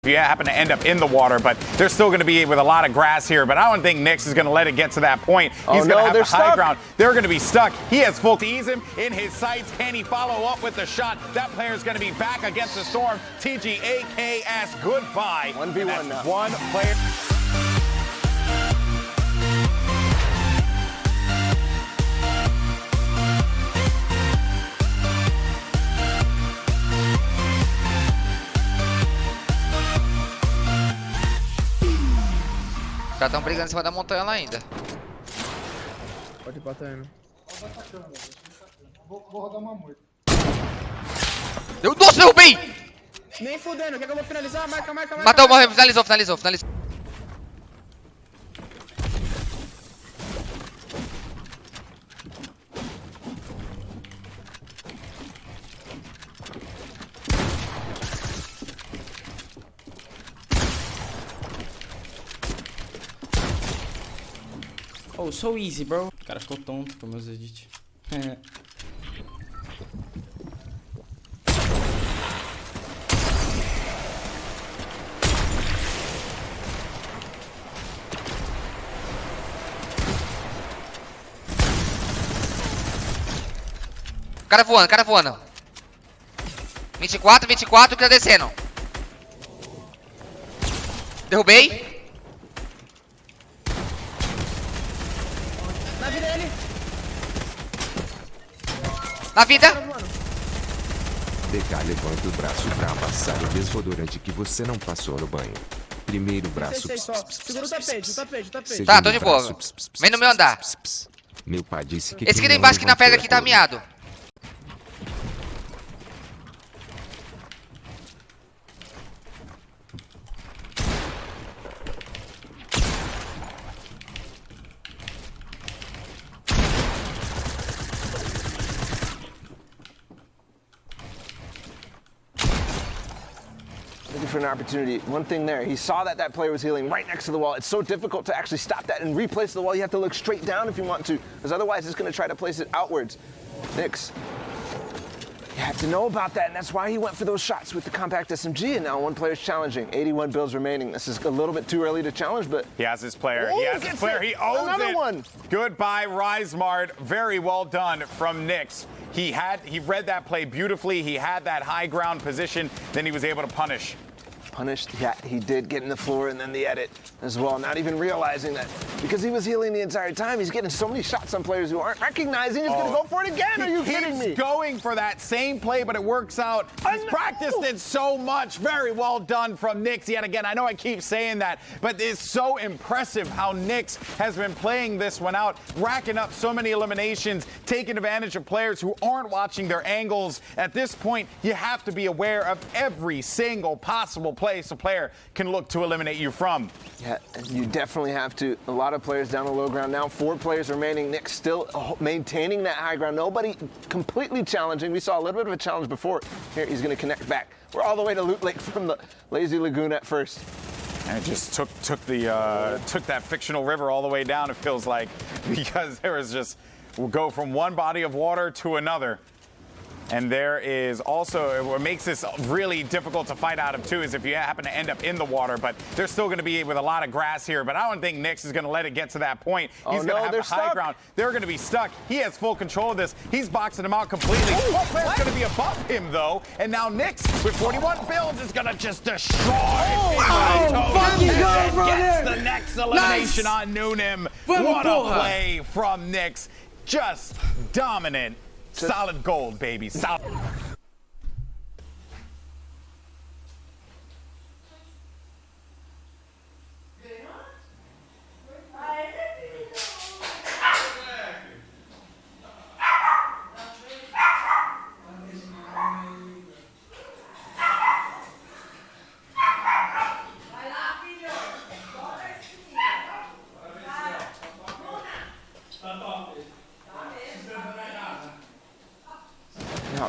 If you happen to end up in the water, but they're still going to be with a lot of grass here. But I don't think Nix is going to let it get to that point. He's going to have the high ground. They're going to be stuck. He has full to ease him in his sights. Can he follow up with the shot? That player is going to be back against the storm. TGAKS, goodbye. 1v1 now. One player. Os caras estão brigando em cima da montanha lá ainda. Pode ir pra TM. Vou rodar uma moita. Nossa, derrubei! Nem fudendo, quer que eu vou finalizar? Marca. Matou, morreu, finalizou. Oh, so easy, bro. O cara ficou tonto com meus edits. Cara voando. 24, que tá descendo. Derrubei. Na vida dele. Na vida. DK levanta o braço pra amassar o desodorante que você não passou no banho. Primeiro braço. Segura o tapete. Tá, tô de boa. Vem no meu andar. Meu pai disse que. Esse aqui embaixo aqui na pedra aqui tá miado. Looking for an opportunity. One thing there, he saw that that player was healing right next to the wall. It's so difficult to actually stop that and replace the wall. You have to look straight down if you want to, because otherwise it's going to try to place it outwards. Nix, you have to know about that, and that's why he went for those shots with the compact SMG, and now one player's challenging. 81 builds remaining. This is a little bit too early to challenge, but... He has his player. He owns Another it. One. Goodbye, Rismart. Very well done from Nix. He read that play beautifully. He had that high ground position. Then he was able to punish. Punished, yeah, he did get in the floor and then the edit as well, not even realizing that because he was healing the entire time, he's getting so many shots on players who aren't recognizing he's gonna go for it again. Are you kidding me? He's going for that same play, but it works out. He's practiced it so much. Very well done from Nix yet again. I know I keep saying that, but it's so impressive how Nix has been playing this one out, racking up so many eliminations, taking advantage of players who aren't watching their angles. At this point, you have to be aware of every single possible place a player can look to eliminate you from. Yeah, you definitely have to. A lot of players down the low ground now. 4 players remaining. Nix still maintaining that high ground. Nobody completely challenging. We saw a little bit of a challenge before. Here, he's going to connect back. We're all the way to Loot Lake from the Lazy Lagoon at first. And it just took that fictional river all the way down, it feels like, because there was just, we'll go from one body of water to another. And there is also, what makes this really difficult to fight out of too is if you happen to end up in the water, but they're still going to be with a lot of grass here. But I don't think Nix is going to let it get to that point. He's going to have the high ground. They're going to be stuck. He has full control of this. He's boxing them out completely. One player's going to be above him though. And now Nix with 41 builds is going to just destroy gets the next elimination on Noonim. What a play from Nix. Just dominant. Solid gold, baby. Solid.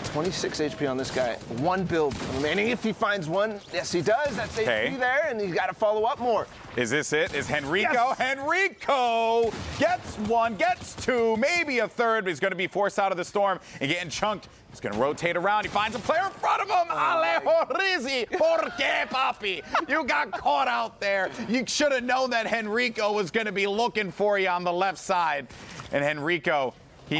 Now 26 HP on this guy. One build remaining. If he finds one, yes he does. That's HP there, and he's got to follow up more. Is this it? Is Henrico? Yes. Henrico gets one, gets two, maybe a third, but he's going to be forced out of the storm and getting chunked. He's going to rotate around. He finds a player in front of him. Alejo Rizzi. ¿Por qué, papi? You got caught out there. You should have known that Henrico was going to be looking for you on the left side. And Henrico, he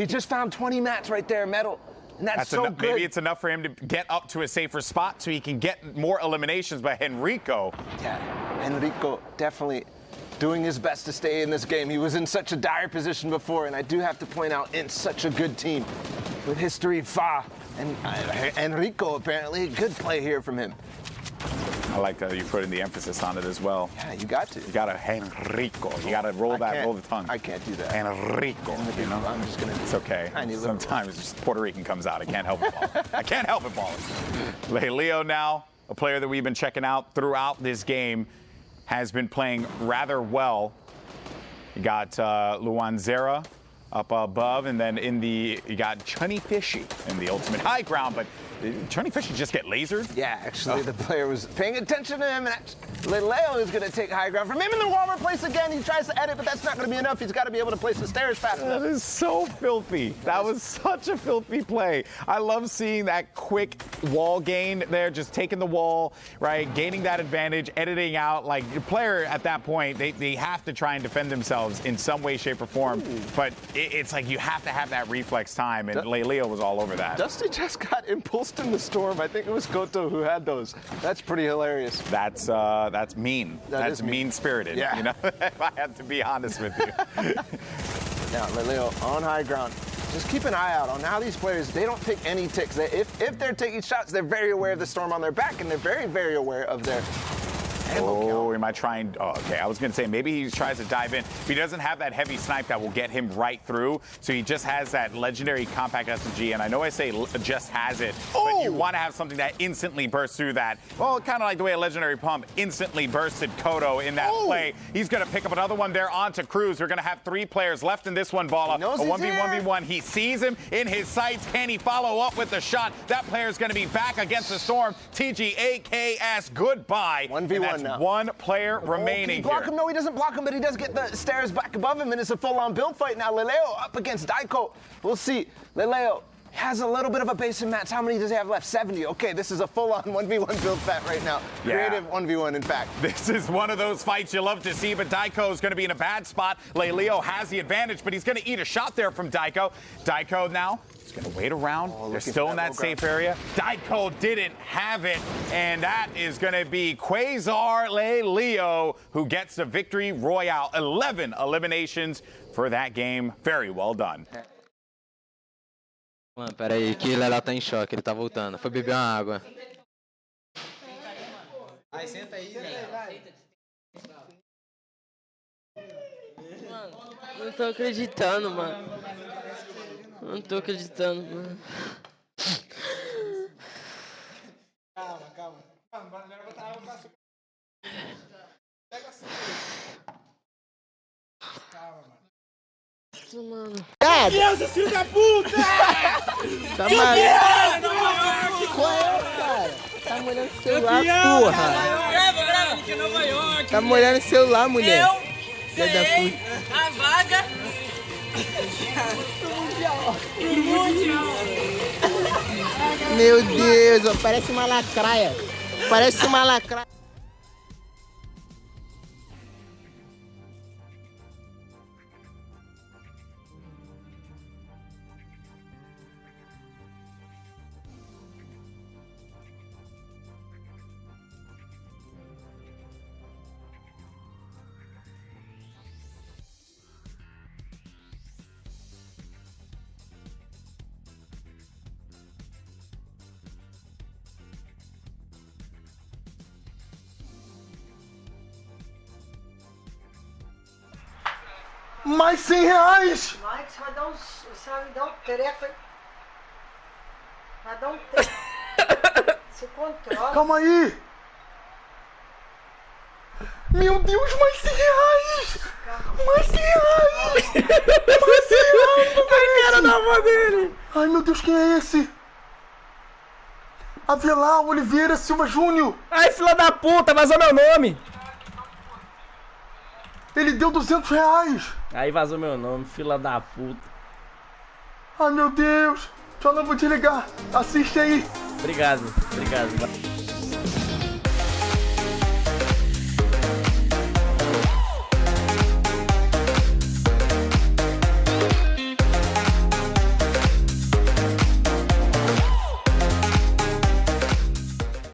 just found 20 mats right there, metal. And that's so good. Maybe it's enough for him to get up to a safer spot so he can get more eliminations by Henrico. Yeah, Henrico definitely doing his best to stay in this game. He was in such a dire position before, and I do have to point out, in such a good team with history, Fa, and Henrico apparently, good play here from him. I like that you put in the emphasis on it as well. Yeah, you got to. You got to Henrico. You got to roll the tongue. I can't do that. Henrico. You know? I'm just gonna. It's okay. Sometimes just Puerto Rican comes out. I can't help it, Paul. I can't help it, Paul. Leleo now, a player that we've been checking out throughout this game, has been playing rather well. You got Luanzera up above, and then you got Chunny Fishy in the ultimate high ground, but Chunny Fishy just get lasered? Yeah, actually, the player was paying attention to him, and Leleo is going to take high ground from him in the wall place again. He tries to edit, but that's not going to be enough. He's got to be able to place the stairs fast enough. That is so filthy. That was such a filthy play. I love seeing that quick wall gain there, just taking the wall, right, gaining that advantage, editing out. Like, the player at that point, they have to try and defend themselves in some way, shape, or form. Ooh. But it's like you have to have that reflex time, and Leleo was all over that. Dusty just got impulsed in the storm. I think it was Koto who had those. That's pretty hilarious. That's mean. That's mean-spirited. Yeah. You know, if I have to be honest with you. Now, Leleo on high ground. Just keep an eye out on how these players, they don't take any ticks. If they're taking shots, they're very aware of the storm on their back, and they're very, very aware of their Oh, he might try and, okay, I was going to say maybe he tries to dive in. But he doesn't have that heavy snipe that will get him right through. So he just has that legendary compact SMG. And I know I say just has it, but you want to have something that instantly bursts through that. Well, kind of like the way a legendary pump instantly bursted Koto in that play. He's going to pick up another one there onto Cruz. We're going to have 3 players left in this one, Bala. A 1v1v1. He sees him in his sights. Can he follow up with the shot? That player's going to be back against the storm. TGAKS, goodbye. 1v1. Now. One player remaining. Block him? No, he doesn't block him, but he does get the stairs back above him, and it's a full-on build fight now. Leleo up against Daiko. We'll see. Leleo has a little bit of a base in mats. How many does he have left? 70. Okay, this is a full-on 1v1 build fight right now. Yeah. Creative 1v1, in fact. This is one of those fights you love to see, but Daiko is going to be in a bad spot. Leleo has the advantage, but he's going to eat a shot there from Daiko. Daiko now is going to wait around. They're still in that safe area. Daiko didn't have it, and that is going to be Quasar Leleo who gets the victory royale. 11 eliminations for that game. Very well done. Mano, pera aí, que o Leleo tá em choque, ele tá voltando. Foi beber uma água. Aí, senta aí, Leleo. Mano, não tô acreditando, mano. Não tô acreditando, mano. Calma, calma. Calma, melhor botar água pra cima. Pega assim. Calma, mano. Mano. Deus, filho da puta! Tá maluco? Qual é, cara? Tá molhando o celular, porra. Grava, que é Nova York. Tá molhando o celular, mulher. Eu Filha da puta. a vaga do Mundial. Meu Deus, ó, parece uma lacraia. Parece uma lacraia. Mais R$100! Mike, você vai dar um treco. Vai dar um treco. Se controla. Calma aí! Meu Deus, mais 100 reais! Mais 100 reais! Mais 100 reais, A cara da avó dele! Ai, meu Deus, quem é esse? Avelar Oliveira Silva Júnior! Ai, filha da puta, vazou meu nome! Ele deu 200 reais! Aí vazou meu nome, filha da puta. Ai, meu Deus! Já não vou desligar. Assiste aí. Obrigado, obrigado.